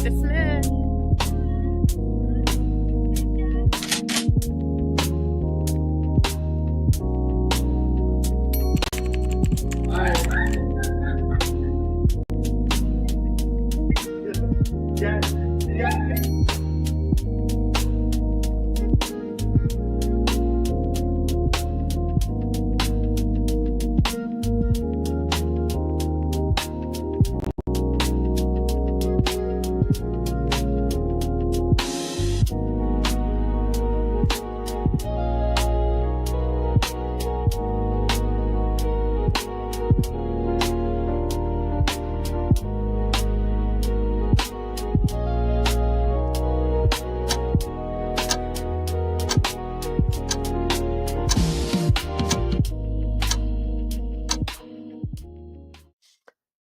Dismissed.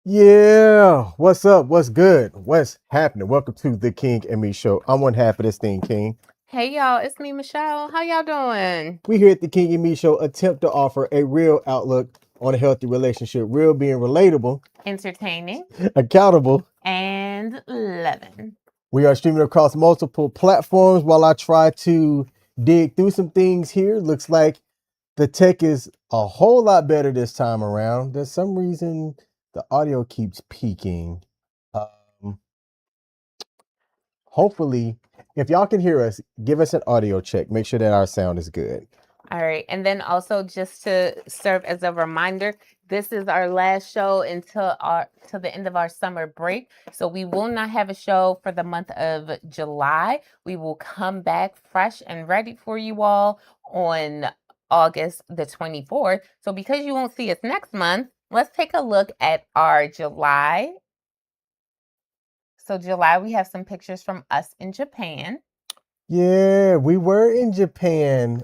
Yeah, what's up? What's good? What's happening? Welcome to the King and Me Show. I'm one half of this thing, King. Hey y'all, it's me, Michelle. How y'all doing? We here at the King and Me Show attempt to offer a real outlook on a healthy relationship, real being relatable, Entertaining accountable. and loving. We are streaming across multiple platforms while I try to dig through some things here. Looks like the tech is a whole lot better this time around. There's some reason the audio keeps peaking. Um, Hopefully, if y'all can hear us, give us an audio check. Make sure that our sound is good. All right. And then also just to serve as a reminder, this is our last show until the end of our summer break. So we will not have a show for the month of July. We will come back fresh and ready for you all on August the 24th. So because you won't see us next month, let's take a look at our July. So July, we have some pictures from us in Japan. Yeah, we were in Japan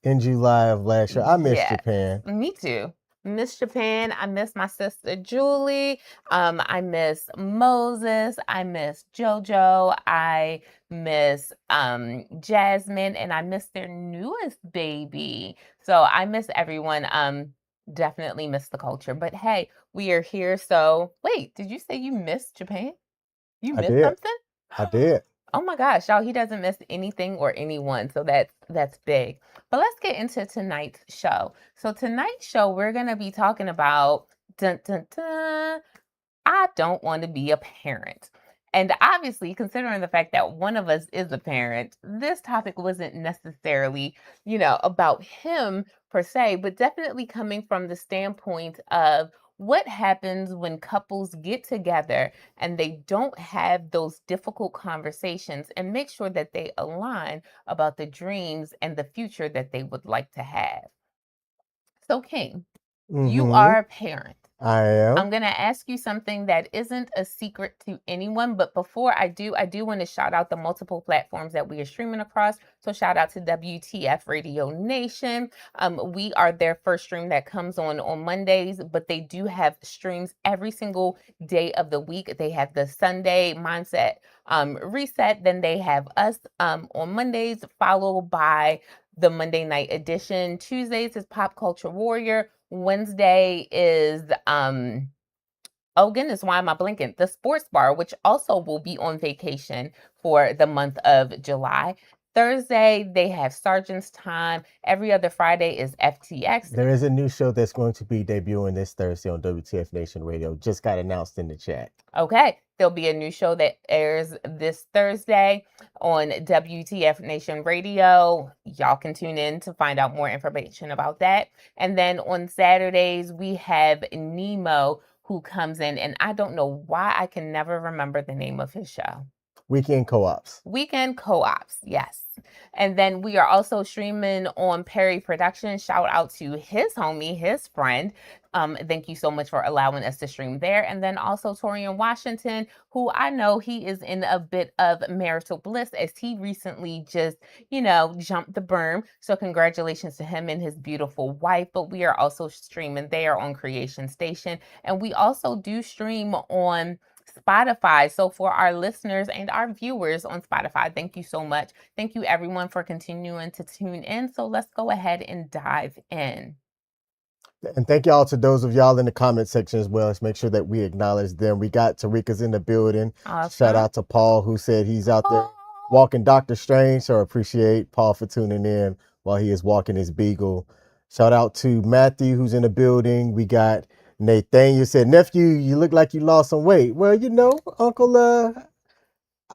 in July of last year. I miss Yes, Japan. me too. Miss Japan. I miss my sister Julie. I miss Moses. I miss JoJo. I miss Jasmine, and I miss their newest baby. So I miss everyone. Definitely miss the culture. But hey, we are here. So wait, did you say you missed Japan? You I missed did. something? I did. Oh my gosh, y'all, he doesn't miss anything or anyone. So that's big. But let's get into tonight's show. So tonight's show, we're gonna be talking about dun, dun, dun, I don't want to be a parent. And obviously, considering the fact that one of us is a parent, this topic wasn't necessarily, about him per se, but definitely coming from the standpoint of what happens when couples get together and they don't have those difficult conversations and make sure that they align about the dreams and the future that they would like to have. So, King, you Mm-hmm. are a parent. I am. I'm going to ask you something that isn't a secret to anyone, but before I do want to shout out the multiple platforms that we are streaming across. So shout out to W.T.F Radio Nation. We are their first stream that comes on Mondays, but they do have streams every single day of the week. They have the Sunday Mindset Reset. Then they have us on Mondays, followed by the Monday night edition. Tuesdays is Pop Culture Warrior. Wednesday is oh goodness, why am I blinking? The Sports Bar, which also will be on vacation for the month of July. Thursday, they have Sergeant's Time. Every other Friday is FTX. There is a new show that's going to be debuting this Thursday on W.T.F Nation Radio. Just got announced in the chat. Okay, there'll be a new show that airs this Thursday on WTF Nation Radio. Y'all can tune in to find out more information about that. And then on Saturdays, we have Nemo who comes in, and I don't know why I can never remember the name of his show. Weekend co-ops. Weekend co-ops, yes. And then we are also streaming on Perry Productions. Shout out to his homie, his friend. Thank you so much for allowing us to stream there. And then also Torian Washington, who I know he is in a bit of marital bliss as he recently just, jumped the berm. So congratulations to him and his beautiful wife. But we are also streaming there on Creation Station. And we also do stream on Spotify. So for our listeners and our viewers on Spotify, thank you so much. Thank you everyone for continuing to tune in. So let's go ahead and dive in. And thank y'all to those of y'all in the comment section as well. Let's make sure that we acknowledge them. We got Tarika's in the building. Shout Awesome. out to Paul, who said he's out there Paul. walking Doctor Strange. So appreciate Paul for tuning in while he is walking his beagle. Shout out to Matthew, who's in the building. We got Nathaniel said, nephew, you look like you lost some weight. Well, Uncle,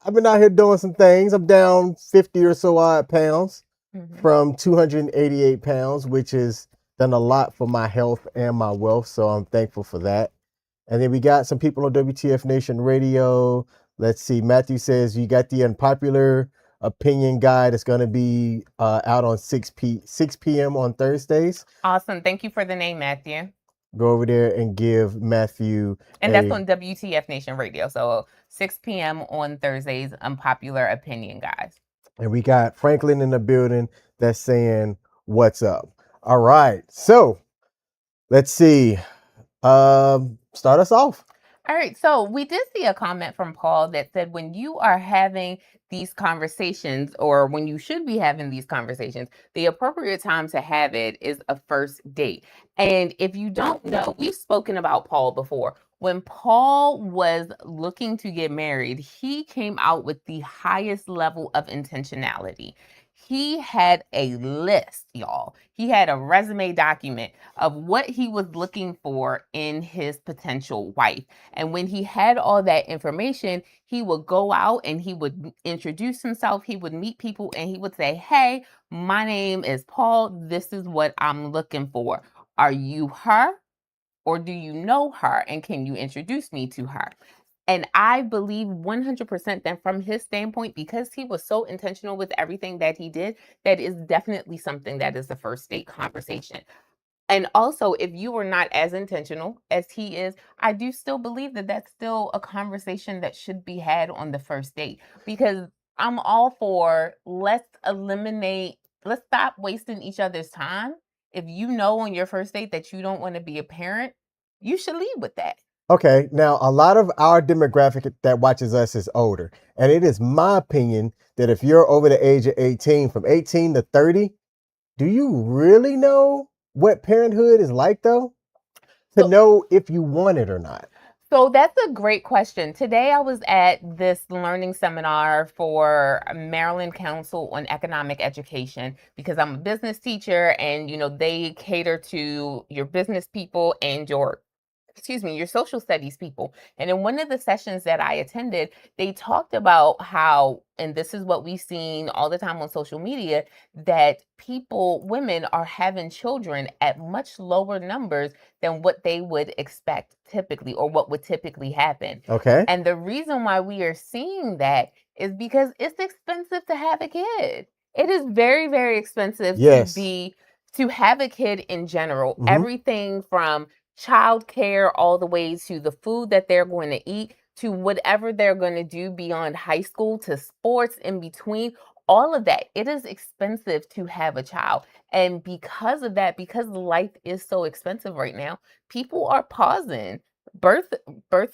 I've been out here doing some things. I'm down 50 or so odd pounds Mhm. from 288 pounds, which is done a lot for my health and my wealth. So I'm thankful for that. And then we got some people on WTF Nation Radio. Let's see. Matthew says you got the unpopular opinion guide. It's going to be out on 6 p.m. on Thursdays. Awesome. Thank you for the name, Matthew. Go over there and give Matthew And that's on WTF Nation Radio. So 6 p.m. on Thursdays, unpopular opinion, guys. And we got Franklin in the building that's saying, what's up? All right. So let's see. Start us off. All right, so we did see a comment from Paul that said when you are having these conversations, or when you should be having these conversations, the appropriate time to have it is a first date. And if you don't know, we've spoken about Paul before. When Paul was looking to get married, he came out with the highest level of intentionality. He had a list, y'all. He had a resume document of what he was looking for in his potential wife. And when he had all that information, he would go out and he would introduce himself. He would meet people and he would say, hey, my name is Paul. This is what I'm looking for. Are you her? Or do you know her? And can you introduce me to her? And I believe 100% that from his standpoint, because he was so intentional with everything that he did, that is definitely something that is the first date conversation. And also, if you were not as intentional as he is, I do still believe that that's still a conversation that should be had on the first date, because I'm all for let's stop wasting each other's time. If you know on your first date that you don't want to be a parent, you should lead with that. Okay, now a lot of our demographic that watches us is older. And it is my opinion that if you're over the age of 18, from 18 to 30, do you really know what parenthood is like, though? To So know if you want it or not. So that's a great question. Today I was at this learning seminar for Maryland Council on Economic Education, because I'm a business teacher, and they cater to your business people and your social studies people. And in one of the sessions that I attended, they talked about how, and this is what we've seen all the time on social media, that women are having children at much lower numbers than what they would expect typically, or what would typically happen. Okay. And the reason why we are seeing that is because it's expensive to have a kid. It is very, very expensive Yes. to have a kid in general. Mm-hmm. Everything from childcare all the way to the food that they're going to eat, to whatever they're going to do beyond high school, to sports in between, all of that. It is expensive to have a child. And because of that, because life is so expensive right now, people are pausing. Birth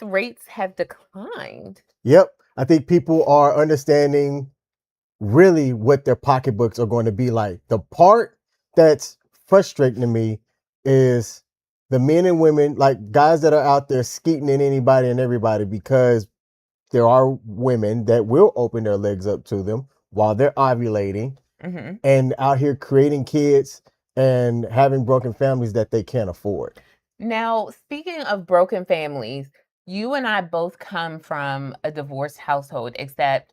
rates have declined. Yep. I think people are understanding really what their pocketbooks are going to be like. The part that's frustrating to me is the men and women, like guys that are out there skeeting in anybody and everybody, because there are women that will open their legs up to them while they're ovulating Mm-hmm. and out here creating kids and having broken families that they can't afford. Now, speaking of broken families, you and I both come from a divorced household, except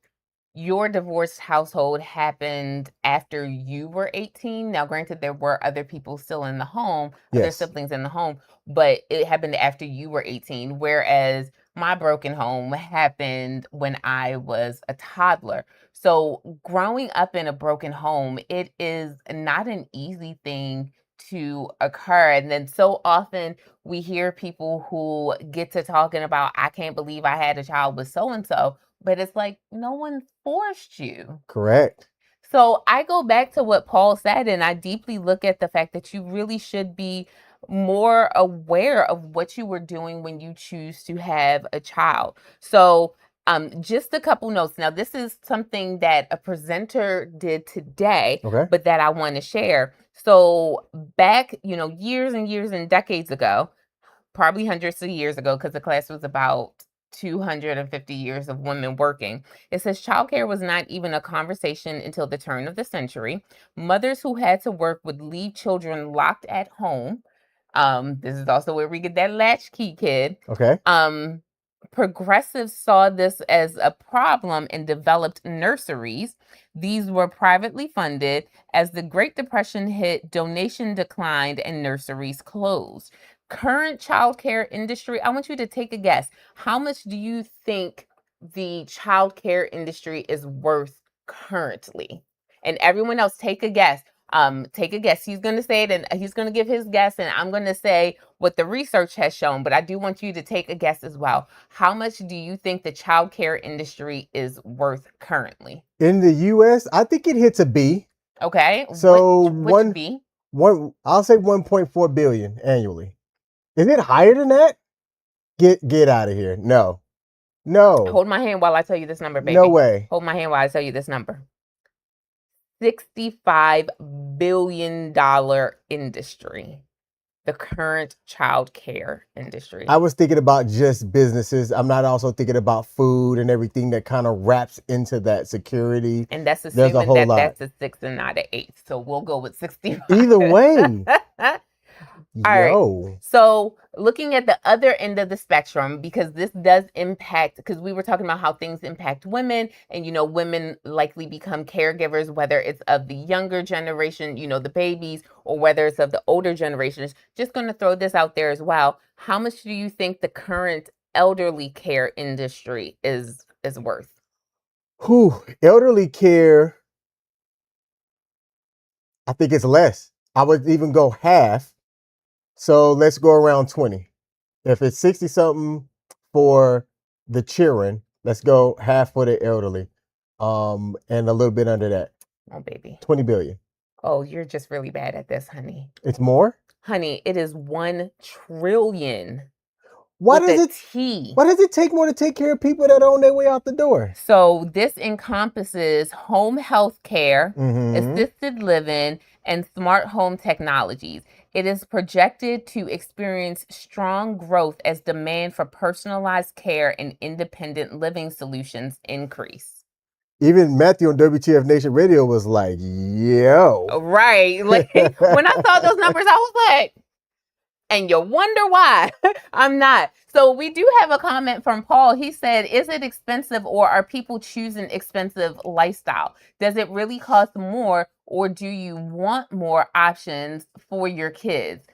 your divorced household happened after you were 18. Now, granted, there were other people still in the home, other Yes. siblings in the home, but it happened after you were 18. Whereas my broken home happened when I was a toddler. So, growing up in a broken home, it is not an easy thing to occur. And then so often we hear people who get to talking about, I can't believe I had a child with so and so, but it's like, no one forced you. Correct. So I go back to what Paul said, and I deeply look at the fact that you really should be more aware of what you were doing when you choose to have a child. So Just a couple notes. Now, this is something that a presenter did today, Okay. but that I want to share. So back, years and years and decades ago, probably hundreds of years ago, because the class was about 250 years of women working. It says childcare was not even a conversation until the turn of the century. Mothers who had to work would leave children locked at home. This is also where we get that latchkey kid. Okay. Progressives saw this as a problem and developed nurseries. These were privately funded. As the Great Depression hit, donation declined and nurseries closed. Current childcare industry, I want you to take a guess. How much do you think the childcare industry is worth currently? And everyone else, take a guess. Take a guess. He's going to say it and he's going to give his guess, and I'm going to say what the research has shown, but I do want you to take a guess as well. How much do you think the childcare industry is worth currently? In the US, I think it hits a B. Okay. So which B? I'll say 1.4 billion annually. Is it higher than that? Get out of here. No. Hold my hand while I tell you this number, baby. No way. Hold my hand while I tell you this number. $65 billion industry. The current child care industry. I was thinking about just businesses. I'm not also thinking about food and everything that kind of wraps into that security. And that's assuming There's a whole lot. That's a 6 and not an 8. So we'll go with 65. Either way. All right. So looking at the other end of the spectrum, because this does impact, because we were talking about how things impact women, and, women likely become caregivers, whether it's of the younger generation, the babies, or whether it's of the older generations. Just going to throw this out there as well. How much do you think the current elderly care industry is worth? Elderly care, I think it's less. I would even go half. So let's go around 20. If it's 60 something for the children, let's go half for the elderly. And a little bit under that. Oh, baby. 20 billion. Oh, you're just really bad at this, honey. It's more? Honey, it is 1 trillion. Why does it take more to take care of people that are on their way out the door? So this encompasses home health care, assisted living, and smart home technologies. It is projected to experience strong growth as demand for personalized care and independent living solutions increase. Even Matthew on W.T.F Nation Radio was like, yo. Right. Like, when I saw those numbers, I was like, and you wonder why I'm not. So we do have a comment from Paul. He said, is it expensive, or are people choosing expensive lifestyle? Does it really cost more, or do you want more options for your kids?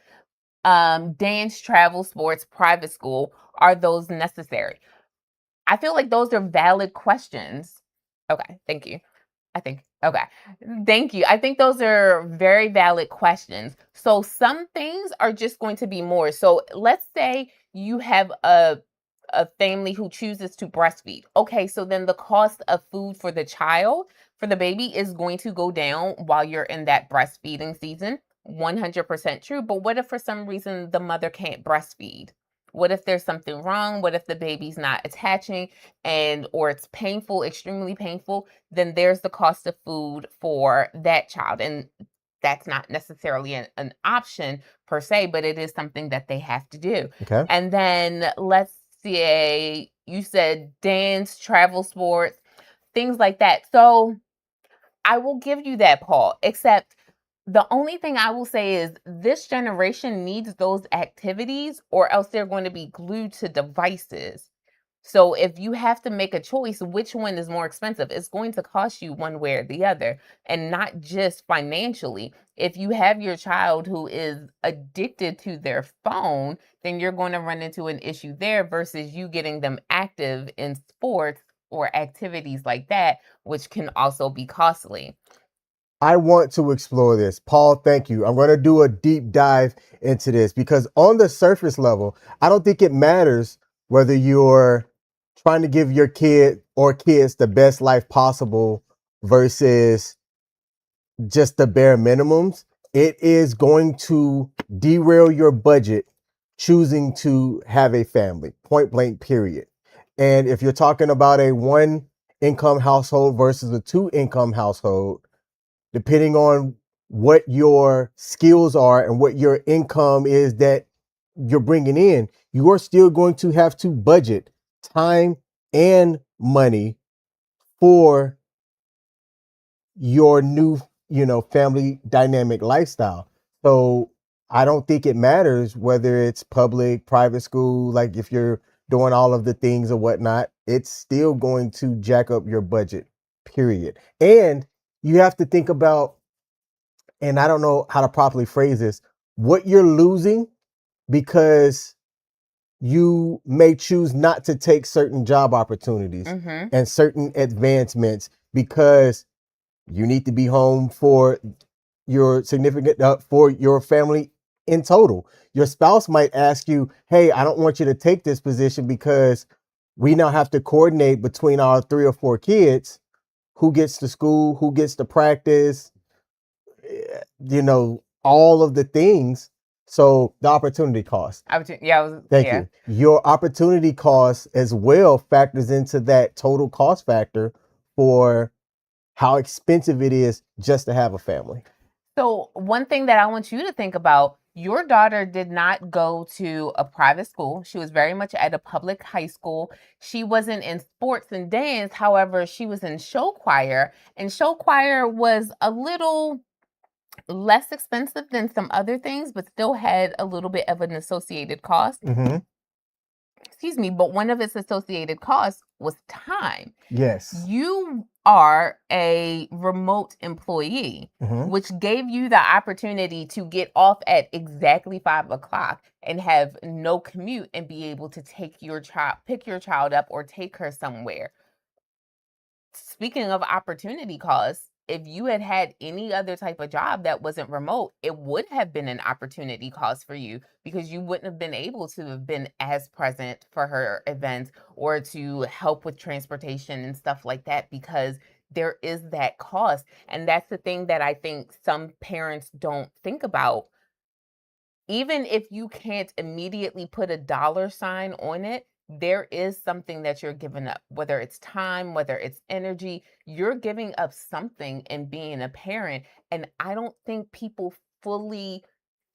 Dance, travel, sports, private school, are those necessary? I feel like those are valid questions. Okay, thank you. Okay. Thank you. I think those are very valid questions. So some things are just going to be more. So let's say you have a family who chooses to breastfeed. Okay, so then the cost of food for the child, for the baby, is going to go down while you're in that breastfeeding season. 100% true. But what if for some reason the mother can't breastfeed? What if there's something wrong? What if the baby's not attaching or it's painful, extremely painful? Then there's the cost of food for that child. And that's not necessarily an option per se, but it is something that they have to do. Okay. And then let's say you said dance, travel, sports, things like that. So I will give you that, Paul, except the only thing I will say is this generation needs those activities, or else they're going to be glued to devices. So if you have to make a choice, which one is more expensive? It's going to cost you one way or the other, and not just financially. If you have your child who is addicted to their phone, then you're going to run into an issue there versus you getting them active in sports or activities like that, which can also be costly. I want to explore this. Paul, thank you. I'm going to do a deep dive into this because on the surface level, I don't think it matters whether you're trying to give your kid or kids the best life possible versus just the bare minimums. It is going to derail your budget choosing to have a family, point blank, period. And if you're talking about a one income household versus a two income household, depending on what your skills are and what your income is that you're bringing in, you are still going to have to budget time and money for your new, family dynamic lifestyle. So I don't think it matters whether it's public, private school, like if you're doing all of the things or whatnot, it's still going to jack up your budget, period. And you have to think about, and I don't know how to properly phrase this, what you're losing because you may choose not to take certain job opportunities Mm-hmm. and certain advancements because you need to be home for your significant for your family in total. Your spouse might ask you, "Hey, I don't want you to take this position because we now have to coordinate between our 3 or 4 kids, who gets to school, who gets to practice, all of the things." So the opportunity cost. Thank Yeah. you. Your opportunity cost as well factors into that total cost factor for how expensive it is just to have a family. So one thing that I want you to think about, your daughter did not go to a private school. She was very much at a public high school. She wasn't in sports and dance. However, she was in show choir, and show choir was a little less expensive than some other things, but still had a little bit of an associated cost. Mm-hmm. Excuse me, but one of its associated costs was time. Yes. You are a remote employee, Mm-hmm. which gave you the opportunity to get off at exactly 5 o'clock and have no commute and be able to pick your child up or take her somewhere. Speaking of opportunity costs, if you had had any other type of job that wasn't remote, it would have been an opportunity cost for you because you wouldn't have been able to have been as present for her events or to help with transportation and stuff like that because there is that cost. And that's the thing that I think some parents don't think about. Even if you can't immediately put a dollar sign on it, there is something that you're giving up, whether it's time, whether it's energy, you're giving up something in being a parent. And I don't think people fully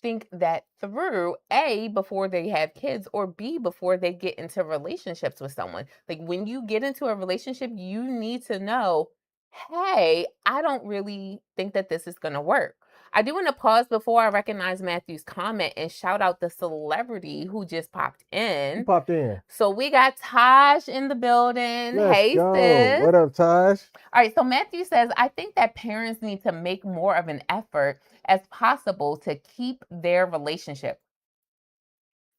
think that through, A, before they have kids, or B, before they get into relationships with someone. Like when you get into a relationship, you need to know, hey, I don't really think that this is going to work. I do want to pause before I recognize Matthew's comment and shout out the celebrity who just popped Who in. popped in? So we got Taj in the building. Let's Hey, go. sis. What up, Taj? All right, so Matthew says, I think that parents need to make more of an effort as possible to keep their relationship.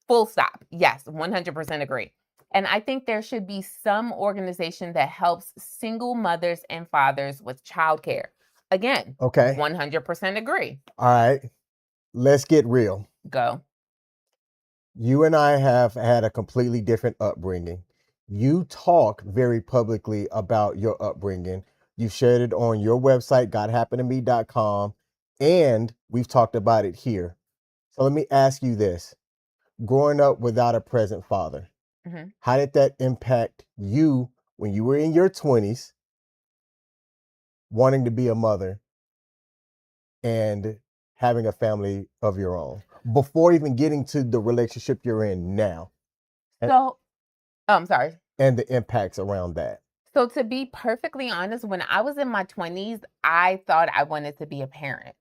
Full stop. Yes, 100% agree. And I think there should be some organization that helps single mothers and fathers with childcare. Again, Okay. 100% agree. All right. Let's get real. Go. You and I have had a completely different upbringing. You talk very publicly about your upbringing. You've shared it on your website, godhappenedtome.com, and we've talked about it here. So let me ask you this. Growing up without a present father, Mhm. how did that impact you when you were in your 20s, wanting to be a mother and having a family of your own, before even getting to the relationship you're in now? And, So, I'm sorry. and the impacts around that. So to be perfectly honest, when I was in my 20s, I thought I wanted to be a parent.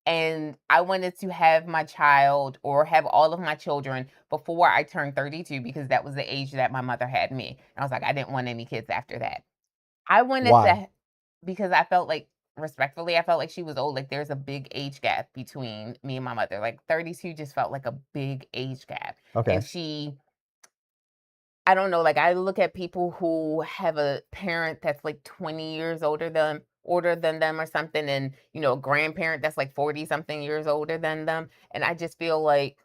And I wanted to have my child or have all of my children before I turned 32 because that was the age that my mother had me. And I was like, I didn't want any kids after that. I wanted Why? to because I felt like respectfully, I felt like she was old. Like there's a big age gap between me and my mother. Like 32 just felt like a big age gap. And Okay. I don't know, like I look at people who have a parent that's like 20 years older than them or something, and a grandparent that's like 40 something years older than them. And I just feel like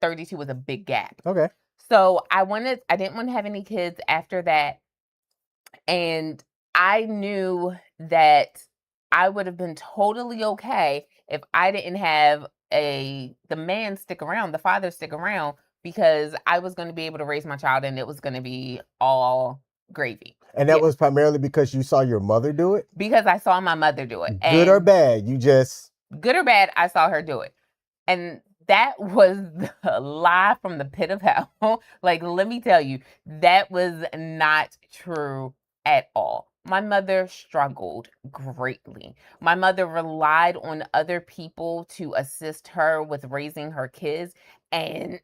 32 was a big gap. Okay. So I didn't want to have any kids after that. And I knew that I would have been totally okay if I didn't have the man stick around, the father stick around because I was going to be able to raise my child and it was going to be all gravy. And Yeah, that was primarily because you saw your mother do it? because I saw my mother do it. Good or And bad, you just good or bad, I saw her do it. And that was the lie from the pit of hell. Like, let me tell you, that was not true at all. My mother struggled greatly. My mother relied on other people to assist her with raising her kids. And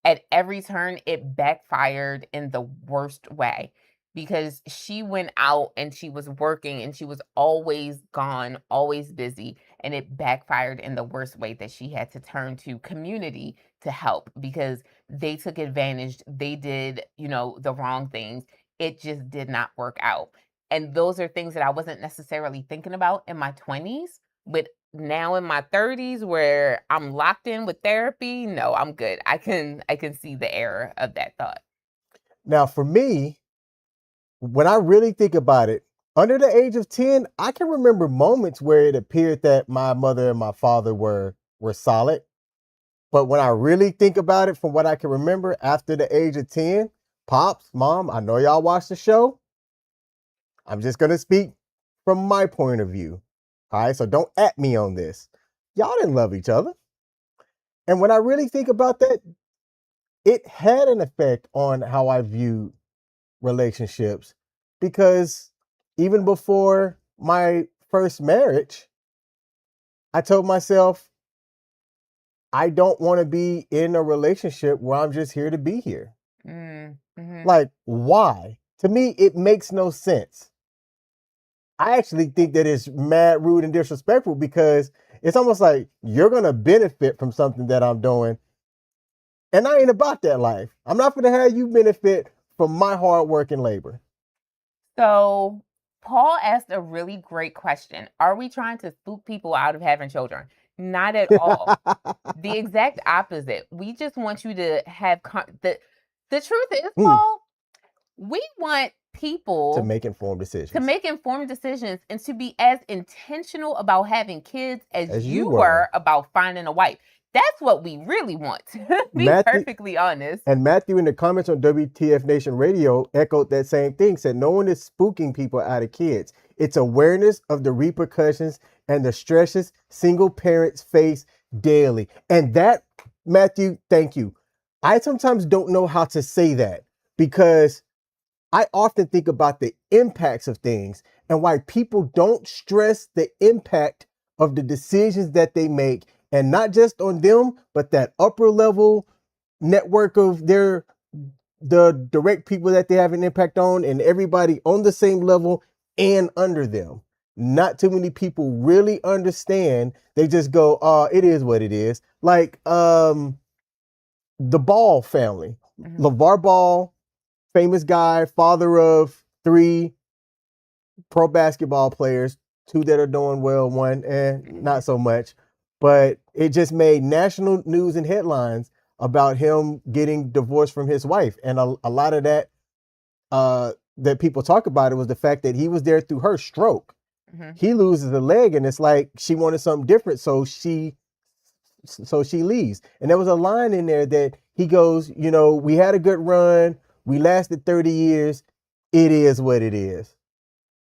at every turn, it backfired in the worst way because she went out and she was working and she was always gone, always busy, and it backfired in the worst way that she had to turn to community to help because they took advantage. They did, the wrong things. It just did not work out. And those are things that I wasn't necessarily thinking about in my 20s, but now in my 30s where I'm locked in with therapy, no, I'm good. I can see the error of that thought. now for me, when I really think about it, under the age of 10, I can remember moments where it appeared that my mother and my father were solid. But when I really think about it, from what I can remember after the age of 10, Pops, Mom, I know y'all watch the show. I'm just going to speak from my point of view. All right, so don't at me on this. Y'all didn't love each other. And when I really think about that, it had an effect on how I viewed relationships because even before my first marriage, I told myself, I don't want to be in a relationship where I'm just here to be here. Mm-hmm. Like, why? To me, it makes no sense. I actually think that it's mad, rude, and disrespectful because it's almost like you're going to benefit from something that I'm doing. And I ain't about that life. I'm not going to have you benefit from my hard work and labor. So, Paul asked a really great question. Are we trying to spook people out of having children? Not at all. The exact opposite. We just want you to have the truth is, Mm, Paul, we want to people make informed to decisions, make informed decisions and to be as intentional about having kids as as you you were. were about finding a wife. That's what we really want, to be Matthew, perfectly honest. And Matthew in the comments on WTF Nation Radio echoed that same thing, said no one is spooking people out of kids. It's awareness of the repercussions and the stresses single parents face daily. And that, Matthew, thank you. I sometimes don't know how to say that because I often think about the impacts of things and why people don't stress the impact of the decisions that they make, and not just on them, but that upper level network of the direct people that they have an impact on, and everybody on the same level and under them. Not too many people really understand. They just go, it is what it is. Like the Ball family. Mhm. LeVar Ball, famous guy, father of three pro basketball players, two that are doing well, one not so much. But it just made national news and headlines about him getting divorced from his wife. And a lot of that that people talk about it was the fact that he was there through her stroke. Mhm. He loses a leg and it's like she wanted something different, so she leaves. And there was a line in there that he goes, we had a good run, we lasted 30 years, it is what it is.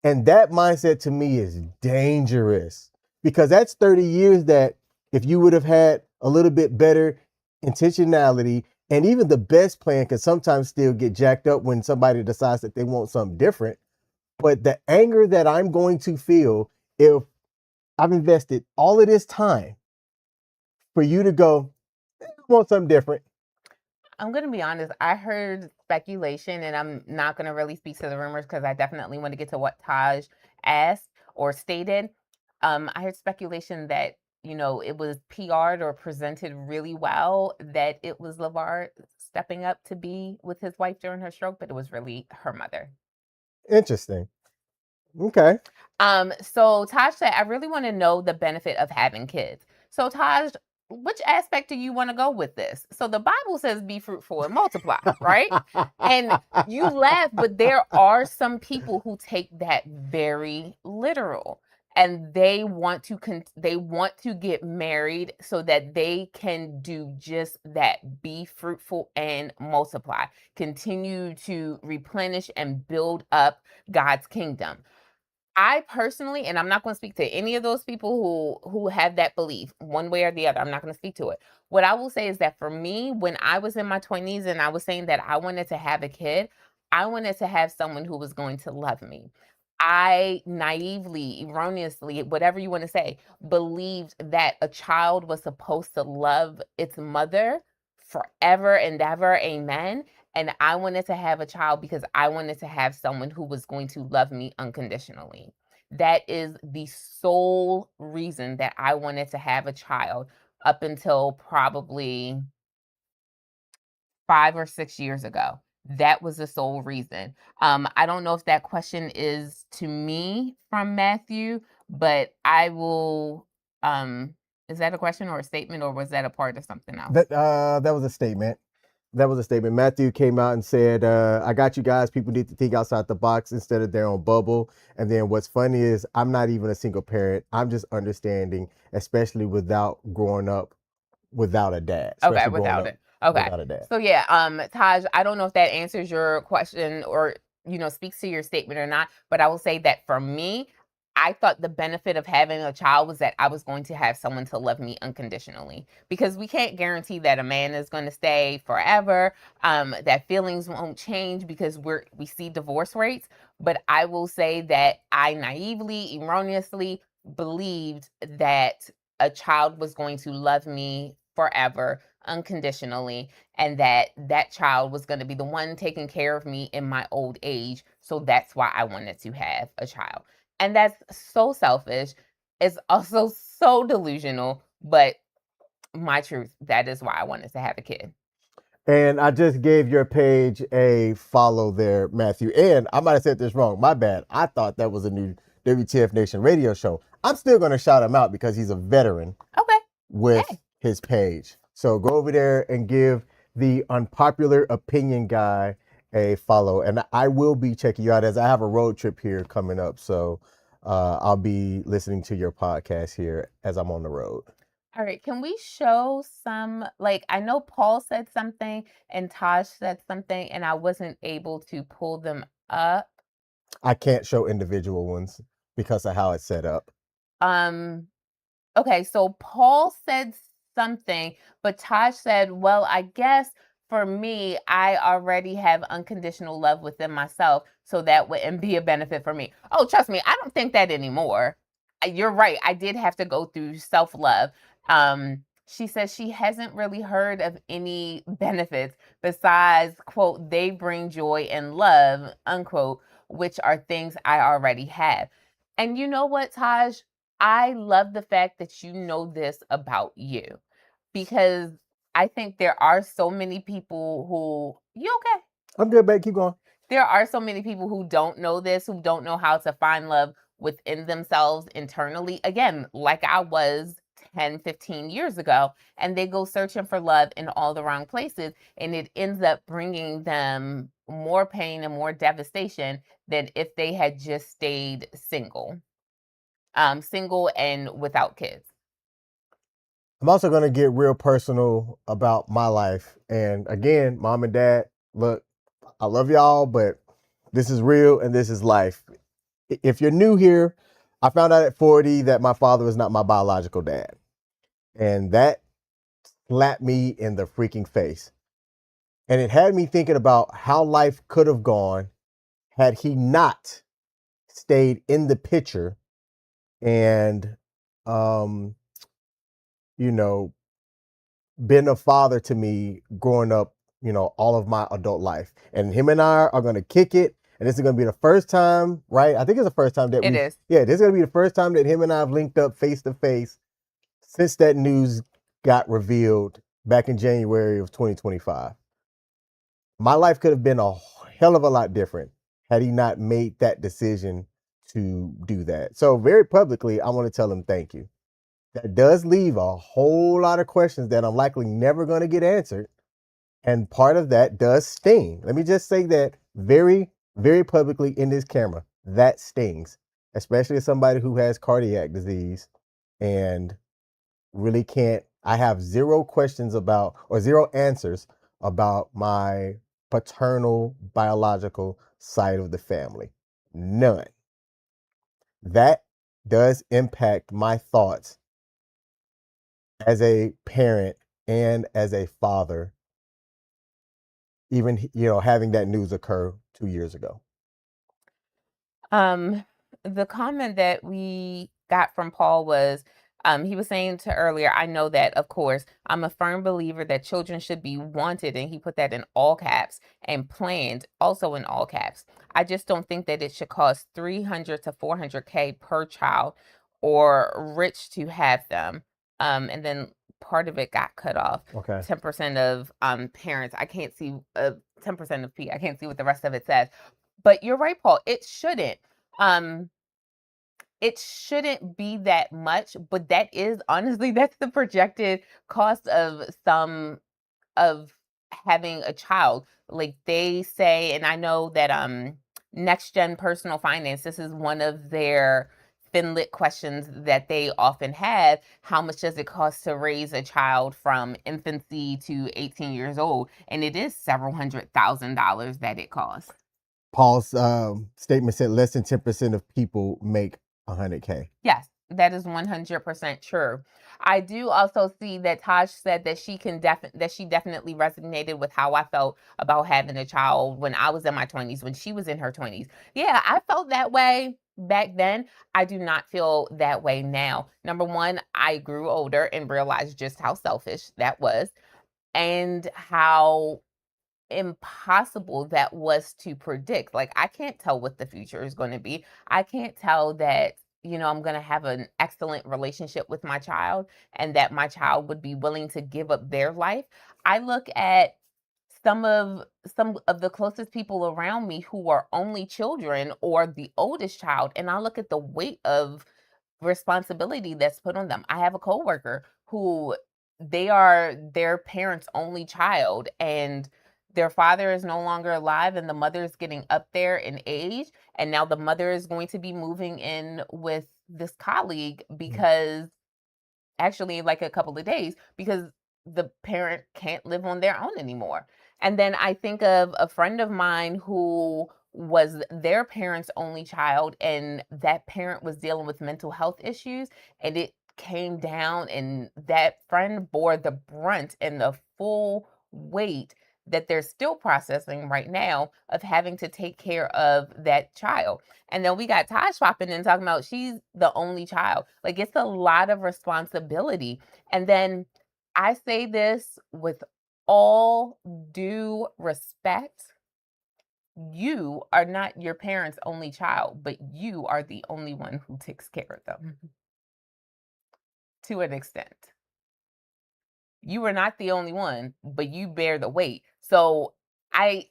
And that mindset to me is dangerous because that's 30 years that if you would have had a little bit better intentionality, and even the best plan can sometimes still get jacked up when somebody decides that they want something different. But the anger that I'm going to feel if I've invested all of this time for you to go, I want something different. I'm going to be honest. I heard speculation, and I'm not going to really speak to the rumors because I definitely want to get to what Taj asked or stated. I heard speculation that, it was PR'd or presented really well that it was LeVar stepping up to be with his wife during her stroke, but it was really her mother. Interesting. Okay. So Taj said, I really want to know the benefit of having kids. So Taj, which aspect do you want to go with this? So the Bible says be fruitful and multiply, right? And you laugh, but there are some people who take that very literal. and they want to get married so that they can do just that, be fruitful and multiply, continue to replenish and build up God's kingdom. I personally, and I'm not going to speak to any of those people who have that belief one way or the other. I'm not going to speak to it. What I will say is that for me, when I was in my 20s and I was saying that I wanted to have a kid, I wanted to have someone who was going to love me. I naively, erroneously, whatever you want to say, believed that a child was supposed to love its mother forever and ever. Amen. And I wanted to have a child because I wanted to have someone who was going to love me unconditionally. That is the sole reason that I wanted to have a child up until probably 5 or 6 years ago. That was the sole reason. I don't know if that question is to me from Matthew, but I will. Is that a question or a statement, or was that a part of something else? That was a statement. That was a statement. Matthew came out and said, I got you guys. People need to think outside the box instead of their own bubble. And then what's funny is I'm not even a single parent. I'm just understanding, especially without growing up without a dad, Okay, especially growing without up it. Okay. without a dad. So yeah, Taj, I don't know if that answers your question or, speaks to your statement or not, but I will say that for me, I thought the benefit of having a child was that I was going to have someone to love me unconditionally, because we can't guarantee that a man is going to stay forever, that feelings won't change because we see divorce rates. But I will say that I naively, erroneously believed that a child was going to love me forever, unconditionally, and that child was going to be the one taking care of me in my old age. So that's why I wanted to have a child. And that's so selfish. It's also so delusional, but my truth, that is why I wanted to have a kid. And I just gave your page a follow there, Matthew. And I might have said this wrong. My bad. I thought that was a new WTF Nation radio show. I'm still going to shout him out because he's a veteran Okay. with Hey. his page. So go over there and give the unpopular opinion guy a follow. And I will be checking you out as I have a road trip here coming up. So I'll be listening to your podcast here as I'm on the road. All right, can we show some, like, I know Paul said something and Taj said something, and I wasn't able to pull them up. I can't show individual ones because of how it's set up. Um, Okay, so Paul said something, but Taj said, well, I guess for me, I already have unconditional love within myself, so that wouldn't be a benefit for me. Oh, trust me, I don't think that anymore. You're right. I did have to go through self-love. She says she hasn't really heard of any benefits besides, quote, they bring joy and love, unquote, which are things I already have. And you know what, Taj? I love the fact that you know this about you, because I think there are so many people who, you okay? I'm good, babe. Keep going. There are so many people who don't know this, who don't know how to find love within themselves internally. Again, like I was 10, 15 years ago, and they go searching for love in all the wrong places, and it ends up bringing them more pain and more devastation than if they had just stayed single. Single and without kids. I'm also going to get real personal about my life. And again, mom and dad, look, I love y'all, but this is real and this is life. If you're new here, I found out at 40 that my father was not my biological dad. And that slapped me in the freaking face. And it had me thinking about how life could have gone had he not stayed in the picture and, um, you know, been a father to me growing up, all of my adult life. And him and I are going to kick it. And this is going to be the first time, right? I think it's the first time that It is. yeah, this is going to be the first time that him and I have linked up face to face since that news got revealed back in January of 2025. My life could have been a hell of a lot different had he not made that decision to do that. So very publicly, I want to tell him thank you. That does leave a whole lot of questions that I'm likely never going to get answered. And part of that does sting. Let me just say that very, very publicly in this camera. That stings. especially as somebody who has cardiac disease and really can't. I have zero questions about or zero answers about my paternal biological side of the family. None. That does impact my thoughts as a parent and as a father, even having that news occur 2 years ago. Um, the comment that we got from Paul was, he was saying to earlier, I know that, of course, I'm a firm believer that children should be wanted, and he put that in all caps, and planned also in all caps. I just don't think that it should cost 300 to 400K per child or rich to have them. And then part of it got cut off. Okay. 10% of parents. I can't see 10% of P. I can't see what the rest of it says. But you're right, Paul. Um, it shouldn't be that much, but that is honestly that's the projected cost of having a child. Like they say, and I know that Next Gen Personal Finance, this is one of their Finlit questions that they often have. How much does it cost to raise a child from infancy to 18 years old? And it is several $100,000 that it costs. Paul's statement said less than 10% of people make 100K. Yes, that is 100% true. I do also see that Taj said that she definitely resonated with how I felt about having a child when I was in my 20s, when she was in her 20s. Yeah, I felt that way back then. I do not feel that way now. Number one, I grew older and realized just how selfish that was and how impossible that was to predict. Like, I can't tell what the future is going to be. I can't tell that, I'm going to have an excellent relationship with my child and that my child would be willing to give up their life. I look at some of the closest people around me who are only children or the oldest child, and I look at the weight of responsibility that's put on them. I have a coworker who they are their parents' only child, and their father is no longer alive, and the mother is getting up there in age, and now the mother is going to be moving in with this colleague because actually like a couple of days because the parent can't live on their own anymore. And then I think of a friend of mine who was their parents' only child, and that parent was dealing with mental health issues, and it came down, and that friend bore the brunt and the full weight that they're still processing right now of having to take care of that child. And then we got Taj popping in talking about she's the only child. Like, it's a lot of responsibility. And then I say this with all due respect. You are not your parents' only child, but you are the only one who takes care of them to an extent. You are not the only one, but you bear the weight. So I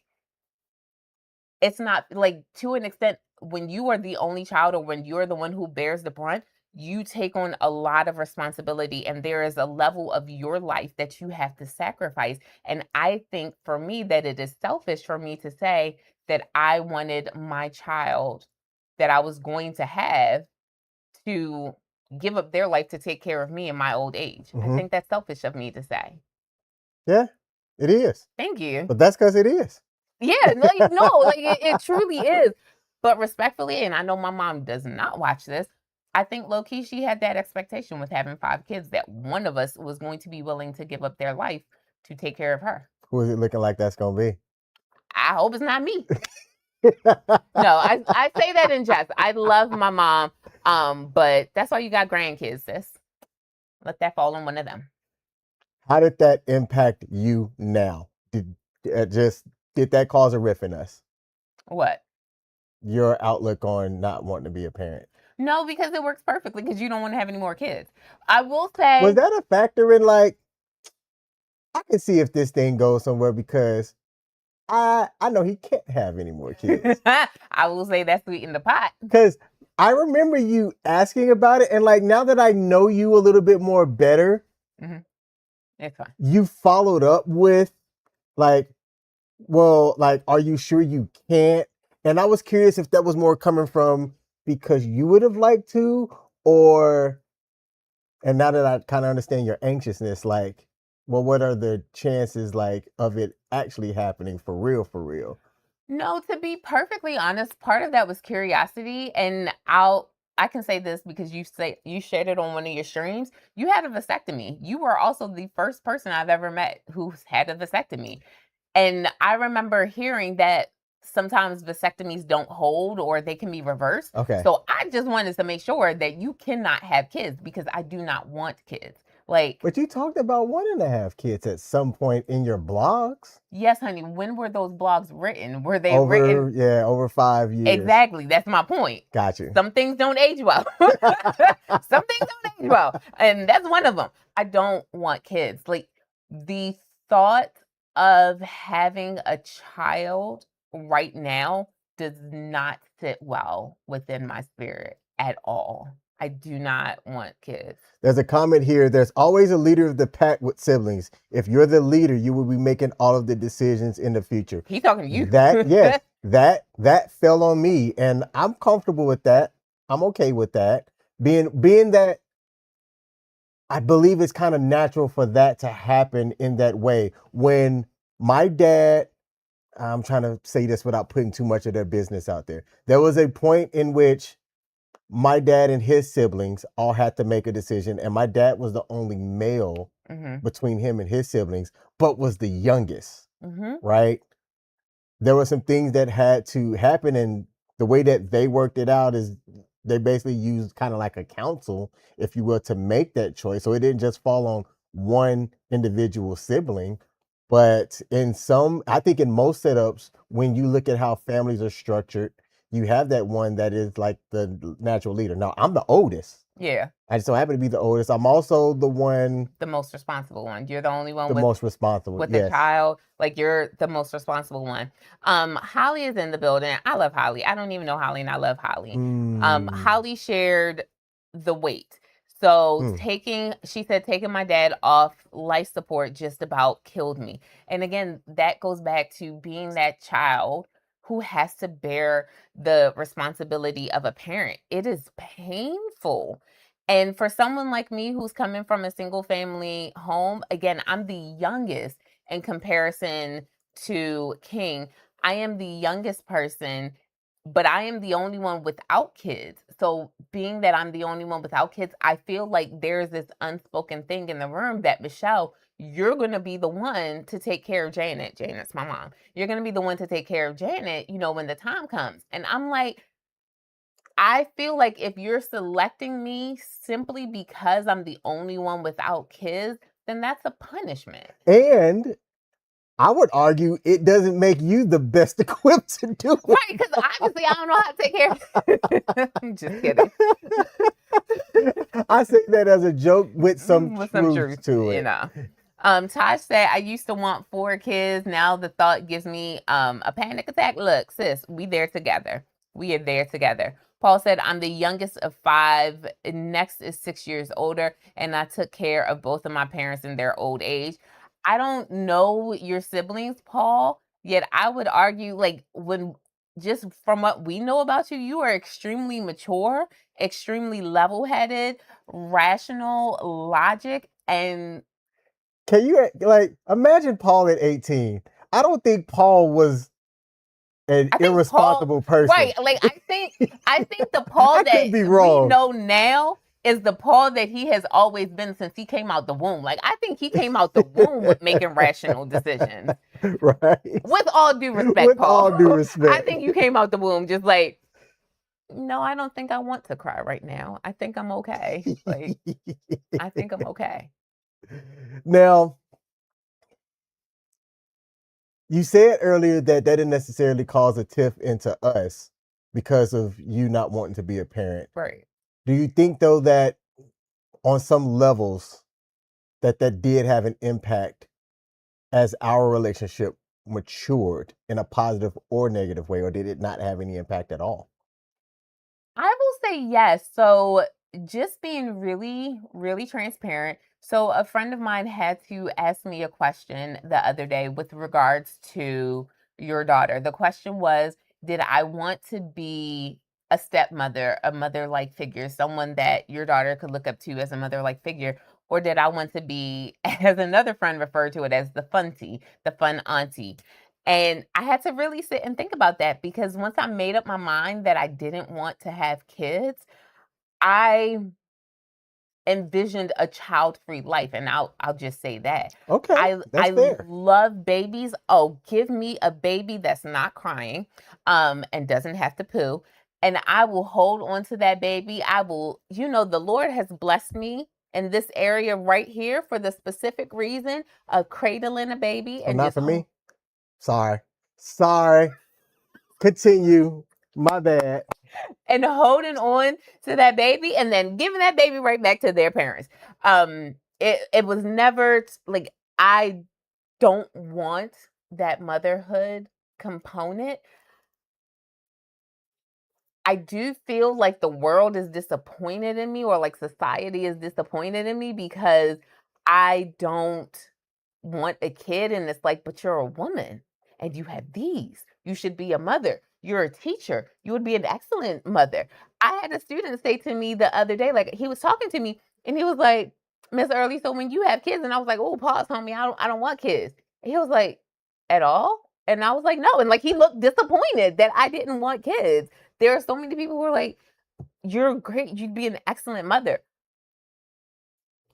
it's not like, to an extent, when you are the only child or when you're the one who bears the brunt, you take on a lot of responsibility, and there is a level of your life that you have to sacrifice. And I think for me that it is selfish for me to say that I wanted my child that I was going to have to give up their life to take care of me in my old age. I Mm-hmm. think that's selfish of me to say. Yeah, it is. Thank you. But that's because it is. Yeah, like it truly is. But respectfully, and I know my mom does not watch this, I think low key she had that expectation with having 5 kids that one of us was going to be willing to give up their life to take care of her. Who is it looking like that's going to I hope it's not me. be? No, I say that in jest. I love my mom, but that's why you got grandkids, sis. Let that fall on one of them. How did that impact you now? Did that cause a rift in us? What? Your outlook on not wanting to be a parent? No, because it works perfectly because you don't want to have any more kids. I will Was say, that a factor in like, I can see if this thing goes somewhere because I know he can't have any more kids. I will say that's sweet in the pot. Because I remember you asking about it, and like now that I know you a little bit more better, It's fine. you followed up with like, well, like, are you sure you can't? And I was curious if that was more coming from because you would have liked to, or and now that I kind of understand your anxiousness, like, well, what are the chances like of it actually happening for real, for real? No, to be perfectly honest, part of that was curiosity, and I can say this because you shared it on one of your streams. You had a vasectomy. You were also the first person I've ever met who's had a vasectomy. And I remember hearing that sometimes vasectomies don't hold or they can be reversed. Okay. So I just wanted to make sure that you cannot have kids because I do not want kids. Like, But you talked about 1.5 kids at some point in your blogs. yes, honey, when were those blogs written? Were they written? Over, yeah, over 5 years. Exactly. That's my point. Got you. Some things don't age well. Some things don't age well. And that's one of them. I don't want kids. Like, the thought of having a child right now does not sit well within my spirit at all. I do not want kids. There's a comment here. There's always a leader of the pack with siblings. If you're the leader, you will be making all of the decisions in the future. He's talking to you. That, yes, that fell on me, and I'm comfortable with that. I'm okay with that. Being that I believe it's kind of natural for that to happen in that way. When my dad, I'm trying to say this without putting too much of their business out there. There was a point in which my dad and his siblings all had to make a decision, and my dad was the only male Mm-hmm. between him and his siblings, but was the youngest, Mm-hmm. right? There were some things that had to happen, and the way that they worked it out is they basically used kind of like a council, if you will, to make that choice. So it didn't just fall on one individual sibling. But in some, I think in most setups, when you look at how families are structured, you have that one that is like the natural leader. Now, I'm the oldest. Yeah. I just so happen to be the oldest. I'm also the one, The most responsible one. You're the only one the most responsible. with a Yes. child. Like, you're the most responsible one. Holly is in the building. I love Holly. I don't even know Holly, and I love Holly. Holly shared the weight. So Mm. she said taking my dad off life support just about killed me. And again, that goes back to being that child who has to bear the responsibility of a parent. It is painful. And for someone like me who's coming from a single family home, again, I'm the youngest in comparison to King. I am the youngest person, but I am the only one without kids. So, being that I'm the only one without kids, I feel like there's this unspoken thing in the room that, Michelle, you're going to be the one to take care of Janet. Janet's my mom. You're going to be the one to take care of Janet, when the time comes. And I'm like, I feel like if you're selecting me simply because I'm the only one without kids, then that's a punishment. And I would argue it doesn't make you the best equipped to do it. Right, because obviously I don't know how to take care of I'm just kidding. I say that as a joke with some truth truth, to it. Tosh said, I used to want 4 kids. Now the thought gives me a panic attack. Look, sis, we there together. We are there together. Paul said, I'm the youngest of 5. Next is 6 years older, and I took care of both of my parents in their old age. I don't know your siblings, Paul, yet I would argue, like, when just from what we know about you, you are extremely mature, extremely level-headed, rational, logic, and Can you like imagine Paul at 18? I don't think Paul was an I think irresponsible Paul, person. right? Like, I think the Paul I could that be we wrong. know now is the Paul that he has always been since he came out the womb. Like, I think he came out the womb with making rational decisions. Right. With all due respect, With Paul. all due I respect. think you came out the womb just like, no, I don't think I want to cry right now. I think I'm okay. Like, I think I'm okay. Now, you said earlier that that didn't necessarily cause a tiff into us because of you not wanting to be a parent. Right. Do you think though that on some levels that did have an impact as our relationship matured in a positive or negative way, or did it not have any impact at all? I will say yes. So, just being really, really transparent. So, a friend of mine had to ask me a question the other day with regards to your daughter. The question was, did I want to be a stepmother, a mother-like figure, someone that your daughter could look up to as a mother-like figure? Or did I want to be, as another friend referred to it, as the funty, the fun auntie? And I had to really sit and think about that, because once I made up my mind that I didn't want to have kids, I envisioned a child-free life, and I'll just say that. Okay, I that's fair. love babies. Oh, give me a baby that's not crying, and doesn't have to poo, and I will hold on to that baby. I will, the Lord has blessed me in this area right here for the specific reason of cradling a baby So and not just for me. Sorry. Continue. My bad. and holding on to that baby and then giving that baby right back to their parents. It was never like, I don't want that motherhood component. I do feel like the world is disappointed in me, or like society is disappointed in me, because I don't want a kid, and it's like, but you're a woman and you have these. You should be a mother. You're a teacher. You would be an excellent mother. I had a student say to me the other day, like, he was talking to me and he was like, Miss Early, so when you have kids, and I was like, oh, pause, homie, I don't want kids. And he was like, at all? And I was like, no. And like, he looked disappointed that I didn't want kids. There are so many people who are like, you're great. You'd be an excellent mother.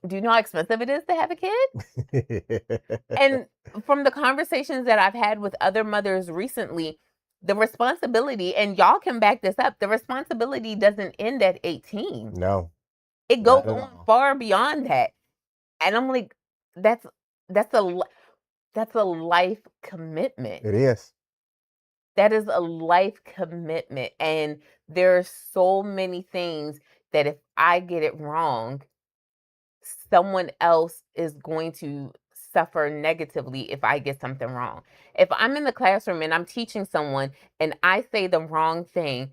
Do you know how expensive it is to have a kid? And from the conversations that I've had with other mothers recently, the responsibility, and y'all can back this up, the responsibility doesn't end at 18. No, It goes not at on all. far beyond that. And I'm like, that's that's a that's a life commitment. It is. That is a life commitment. And there are so many things that if I get it wrong, someone else is going to suffer negatively if I get something wrong. If I'm in the classroom and I'm teaching someone and I say the wrong thing,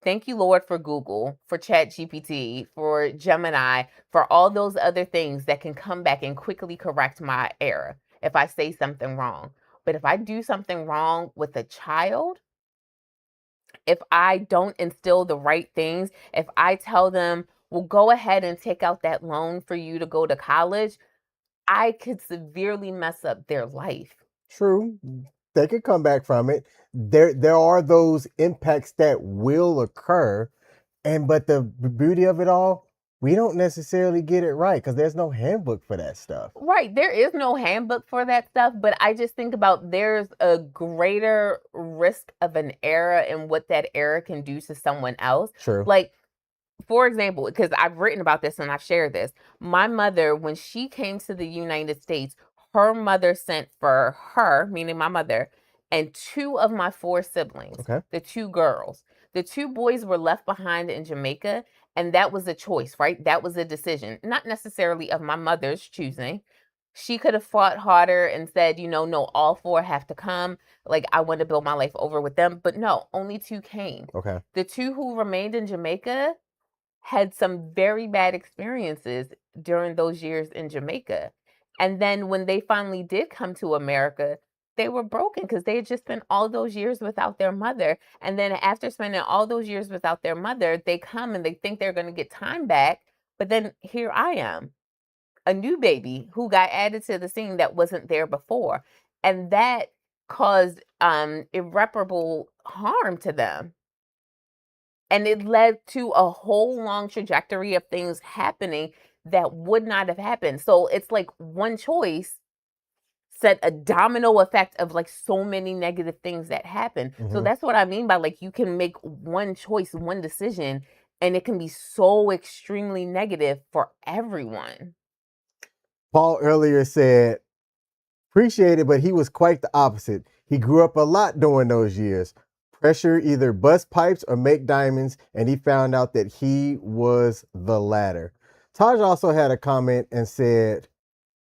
thank you, Lord, for Google, for ChatGPT, for Gemini, for all those other things that can come back and quickly correct my error if I say something wrong. But if I do something wrong with a child, if I don't instill the right things, if I tell them, well, go ahead and take out that loan for you to go to college, I could severely mess up their life. True. They could come back from it. There are those impacts that will occur. But the beauty of it all, we don't necessarily get it right because there's no handbook for that stuff. Right. There is no handbook for that stuff, but I just think about, there's a greater risk of an error and what that error can do to someone else. True. Like, for example, because I've written about this and I've shared this, my mother, when she came to the United States, her mother sent for her, meaning my mother, and two of my four siblings, Okay. the two girls. The two boys were left behind in Jamaica, and that was a choice, right? That was a decision, not necessarily of my mother's choosing. She could have fought harder and said, no, all four have to come. Like, I want to build my life over with them. But no, only two came. Okay. The two who remained in Jamaica had some very bad experiences during those years in Jamaica. And then when they finally did come to America, they were broken because they had just spent all those years without their mother. And then after spending all those years without their mother, they come and they think they're going to get time back. But then here I am, a new baby who got added to the scene that wasn't there before. And that caused irreparable harm to them. And it led to a whole long trajectory of things happening that would not have happened. So it's like one choice set a domino effect of like so many negative things that happen. So Mm-hmm. that's what I mean by, like, you can make one choice, one decision, and it can be so extremely negative for everyone. Paul earlier said, appreciate it, but he was quite the opposite. He grew up a lot during those years. Pressure either bust pipes or make diamonds, and he found out that he was the latter. Taj also had a comment and said,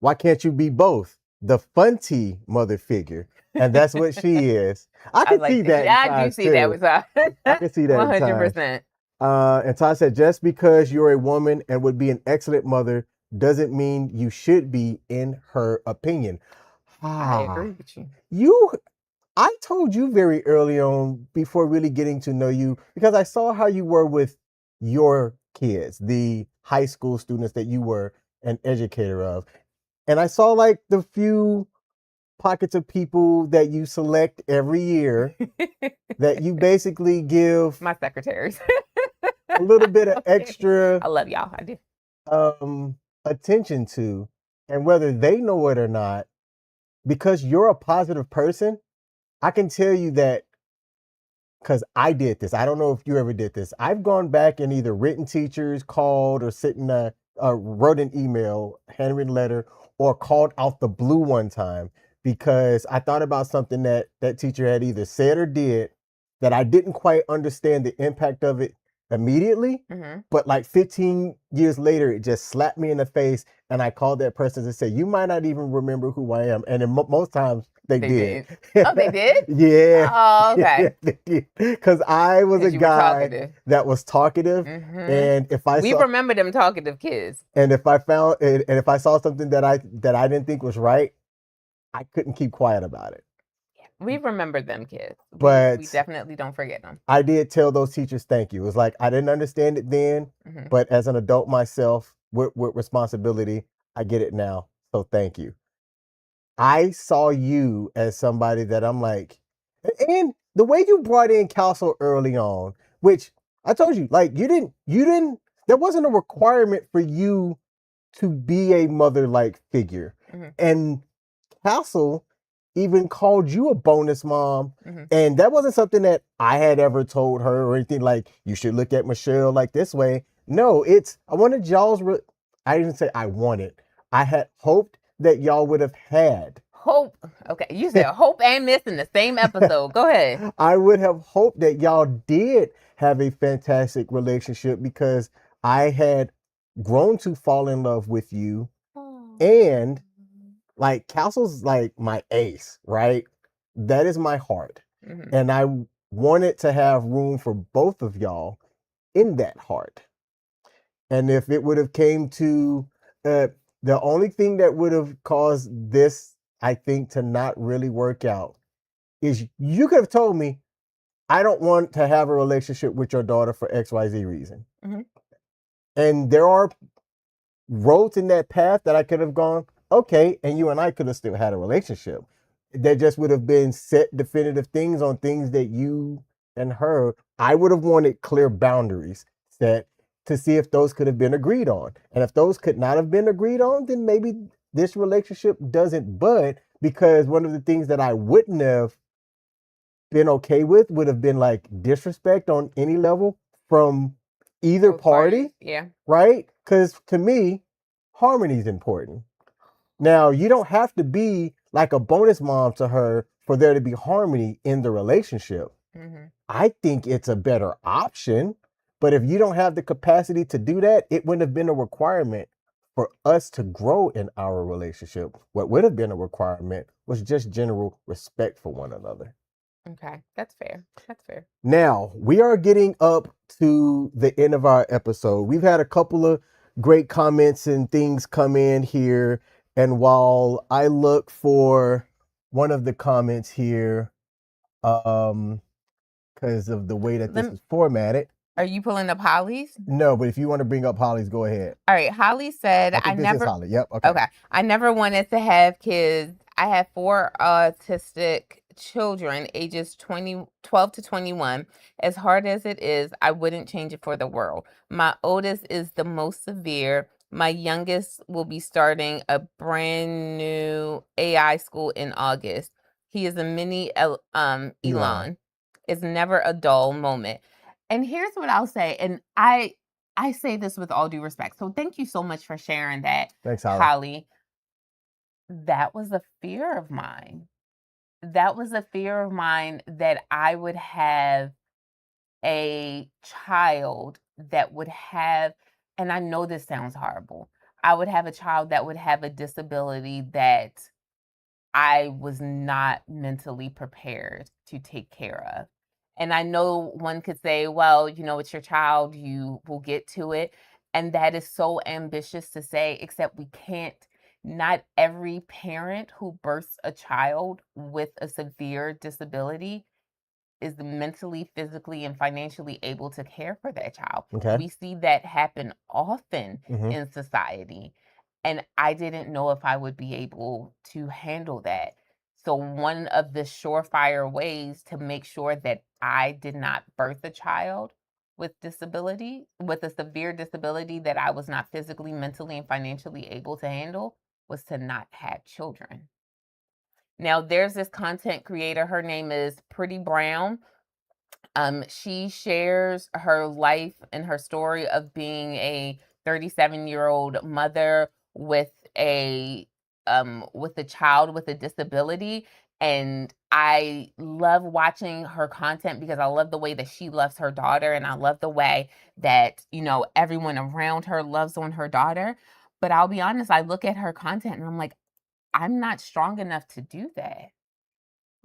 why can't you be both? The funty mother figure. And that's what she is. I I can like see that. that in I do Taj see that too. with her. I can see that in Taj. 100%. And Todd said, just because you're a woman and would be an excellent mother doesn't mean you should be, in her opinion. I agree with you. You I told you very early on before really getting to know you because I saw how you were with your kids, the high school students that you were an educator of. And I saw like the few pockets of people that you select every year that you basically give My secretaries. a little bit of extra I love y'all. I do. attention to, and whether they know it or not, because you're a positive person, I can tell you that because I did this. I don't know if you ever did this. I've gone back and either written teachers, called, or wrote an email, handwritten letter, or called out the blue one time because I thought about something that that teacher had either said or did that I didn't quite understand the impact of it immediately. Mm-hmm. But like 15 years later, it just slapped me in the face. And I called that person and said, "You might not even remember who I am." And most times they They did. did. Oh, they did? Yeah. Oh, okay. Because I was a Because you were guy talkative. that was talkative. Mm-hmm. And if I We saw remember them talkative kids. and if I found and if I saw something that I didn't think was right, I couldn't keep quiet about it. We remember them kids. We But definitely don't forget them. I did tell those teachers thank you. It was like I didn't understand it then, Mm-hmm. but as an adult myself with responsibility, I get it now. So thank you. I saw you as somebody that I'm like, and the way you brought in Cal early on, which I told you, like there wasn't a requirement for you to be a mother-like figure. Mm-hmm. And Castle even called you a bonus mom. Mm-hmm. And that wasn't something that I had ever told her or anything like, you should look at Michelle like this way. No, I wanted I didn't say I wanted. I had hoped that y'all would have had. Hope. Okay, you said Hope and Miss in the same episode. Go ahead. I would have hoped that y'all did have a fantastic relationship because I had grown to fall in love with you. And like Castle's like my ace, right? That is my heart. Mm-hmm. And I wanted to have room for both of y'all in that heart. And if it would have came to the only thing that would have caused this, I think, to not really work out is you could have told me, I don't want to have a relationship with your daughter for XYZ reason. Mm-hmm. And there are roads in that path that I could have gone, okay, and you and I could have still had a relationship. There just would have been set definitive things on things that you and her, I would have wanted clear boundaries set to see if those could have been agreed on. And if those could not have been agreed on, then maybe this relationship doesn't bud because one of the things that I wouldn't have been okay with would have been like disrespect on any level from either Both party. parties, yeah. Right? Because to me, harmony is important. Now, you don't have to be like a bonus mom to her for there to be harmony in the relationship. Mm-hmm. I think it's a better option. But if you don't have the capacity to do that, it wouldn't have been a requirement for us to grow in our relationship. What would have been a requirement was just general respect for one another. Okay, that's fair. That's fair. Now, we are getting up to the end of our episode. We've had a couple of great comments and things come in here. And while I look for one of the comments here, because of the way that this is formatted. Are you pulling up Holly's? No, but if you want to bring up Holly's, go ahead. All right, Holly said, I think this is Holly. Yep. Okay. I never wanted to have kids. I have 4 autistic children, ages 12 to 21. As hard as it is, I wouldn't change it for the world. My oldest is the most severe. My youngest will be starting a brand new AI school in August. He is a mini Elon. It's never a dull moment. And here's what I'll say, and I say this with all due respect. So thank you so much for sharing that. Thanks, Holly. Holly. That was a fear of mine. That was a fear of mine that I would have a child that would have, and I know this sounds horrible, I would have a child that would have a disability that I was not mentally prepared to take care of. And I know one could say, well, it's your child, you will get to it. And that is so ambitious to say, except we can't not every parent who births a child with a severe disability is mentally, physically, and financially able to care for that child. Okay. We see that happen often Hmm. in society. And I didn't know if I would be able to handle that. So, one of the surefire ways to make sure that I did not birth a child with disability, with a severe disability that I was not physically, mentally, and financially able to handle, was to not have children. Now, there's this content creator, her name is Pretty Brown. She shares her life and her story of being a 37-year-old mother with a child with a disability. And I love watching her content because I love the way that she loves her daughter, and I love the way that, everyone around her loves on her daughter. But I'll be honest, I look at her content and I'm like, I'm not strong enough to do that.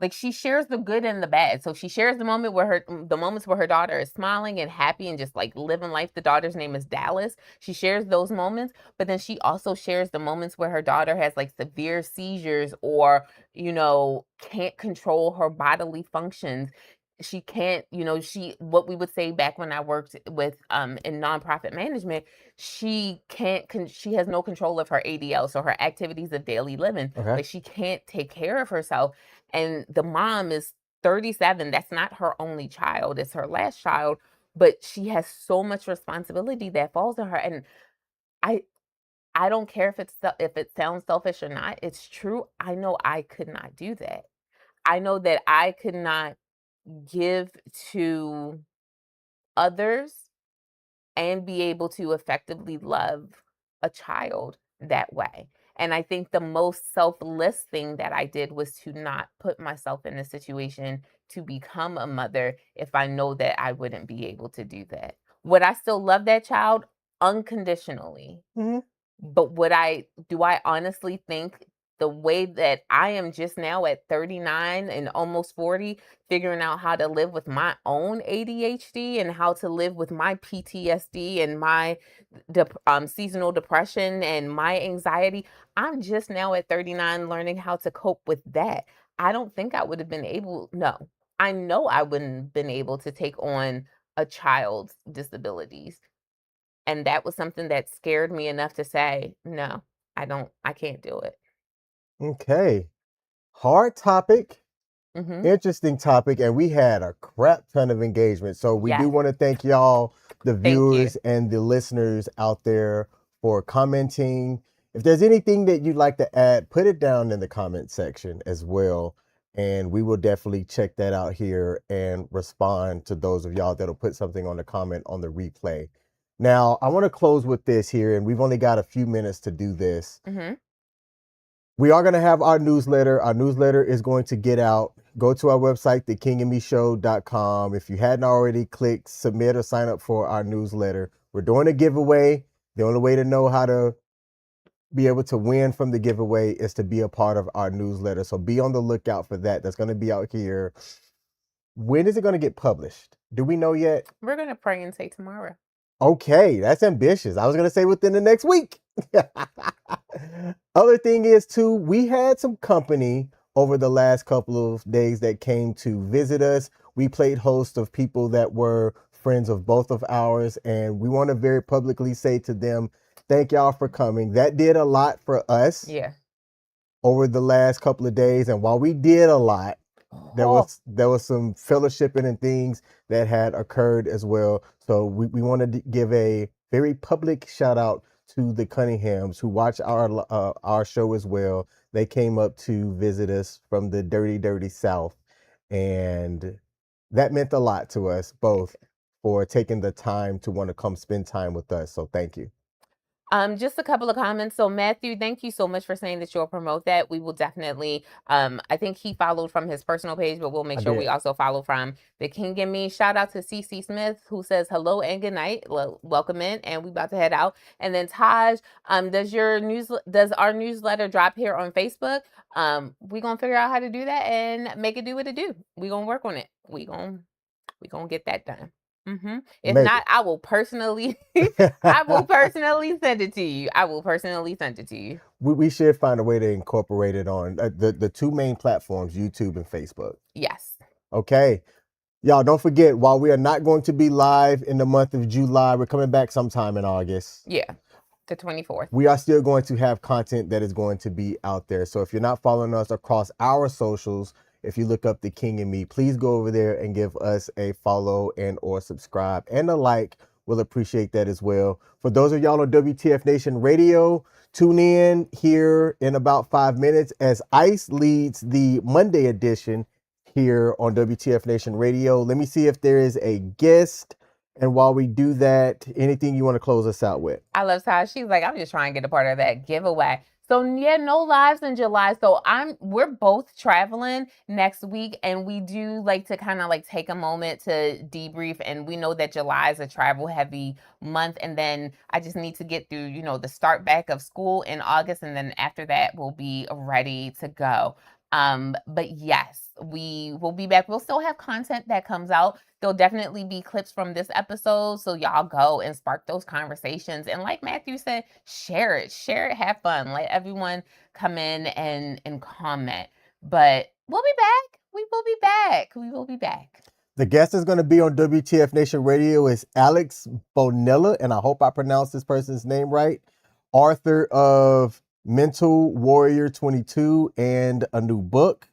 Like, she shares the good and the bad. So she shares the moments where her daughter is smiling and happy and just like living life. The daughter's name is Dallas. She shares those moments, but then she also shares the moments where her daughter has like severe seizures or, can't control her bodily functions. She can't, she what we would say back when I worked with in nonprofit management, she has no control of her ADL, so her activities of daily living. Okay. Like, she can't take care of herself, and the mom is 37. That's not her only child, it's her last child, but she has so much responsibility that falls on her. And I I don't care if it sounds selfish or not. It's true. I know I could not do that. I know that I could not give to others and be able to effectively love a child that way. And I think the most selfless thing that I did was to not put myself in a situation to become a mother if I know that I wouldn't be able to do that. Would I still love that child? Unconditionally. Hmm. But do I honestly think the way that I am just now at 39 and almost 40, figuring out how to live with my own ADHD and how to live with my PTSD and my seasonal depression and my anxiety, I'm just now at 39 learning how to cope with that. I don't think I would have been able, no, I know I wouldn't have been able to take on a child's disabilities. And that was something that scared me enough to say, "No, I can't do it." Okay. Hard topic. Mhm. Interesting topic, and we had a crap ton of engagement. So we do Yes. want to thank y'all, the Thank you. viewers and the listeners out there, for commenting. If there's anything that you'd like to add, put it down in the comment section as well. And we will definitely check that out here and respond to those of y'all that'll put something on the comment on the replay. Now, I want to close with this here, and we've only got a few minutes to do this. Mhm. We are going to have our newsletter. Our newsletter is going to get out. Go to our website, thekingandmeshow.com. If you hadn't already, click submit or sign up for our newsletter. We're doing a giveaway. The only way to know how to be able to win from the giveaway is to be a part of our newsletter. So be on the lookout for that. That's going to be out here. When is it going to get published? Do we know yet? We're gonna pray and say tomorrow. Okay, that's ambitious. I was going to say within the next week. Other thing is, too, we had some company over the last couple of days that came to visit us. We played host of people that were friends of both of ours, and we want to very publicly say to them, thank y'all for coming. That did a lot for us Yeah. over the last couple of days. And while we did a lot, there Oh, was some fellowshipping and things that had occurred as well. So we wanted to give a very public shout out to the Cunninghams who watch our show as well. They came up to visit us from the dirty, dirty South, and that meant a lot to us both for taking the time to want to come spend time with us. So thank you. just a couple of comments. So Matthew, thank you so much for saying that you'll promote that. We will definitely, I think he followed from his personal page, but we'll make I sure we did. also follow from the King and Me. Shout out to CC Smith, who says hello and good night. Welcome in, and we about to head out. And then Taj, does our newsletter drop here on Facebook? We gonna figure out how to do that and make it do what it do. We gonna work on it. We gonna get that done. If Maybe. not, I will personally I will personally send it to you. I will personally send it to you. We should find a way to incorporate it on the two main platforms, YouTube and Facebook. Yes. Okay. Y'all, don't forget, while we are not going to be live in the month of July, we're coming back sometime in August. Yeah. The 24th. We are still going to have content that is going to be out there. So if you're not following us across our socials, if you look up The King and Me, please go over there and give us a follow and or subscribe and a like. We'll appreciate that as well. For those of y'all on WTF Nation Radio, tune in here in about 5 minutes as Ice leads the Monday edition here on WTF Nation Radio. Let me see if there is a guest. And while we do that, anything you want to close us out with? I love how she's like, I'm just trying to get a part of that giveaway. So yeah, no lives in July. So we're both traveling next week, and we do like to kind of like take a moment to debrief. And we know that July is a travel heavy month, and then I just need to get through, the start back of school in August, and then after that we'll be ready to go. But yes, we will be back. We'll still have content that comes out. There'll definitely be clips from this episode. So y'all go and spark those conversations. And like Matthew said, share it, have fun. Let everyone come in and comment. But we'll be back. We will be back. We will be back. The guest is going to be on WTF Nation Radio is Alex Bonilla, and I hope I pronounced this person's name right. Author of Mental Warrior 22 and a new book.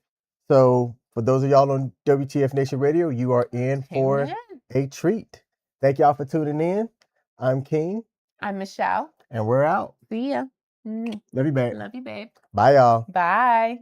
So for those of y'all on WTF Nation Radio, you are in for a treat. Thank y'all for tuning in. I'm King. I'm Michelle. And we're out. See ya. Love you, babe. Love you, babe. Bye, y'all. Bye.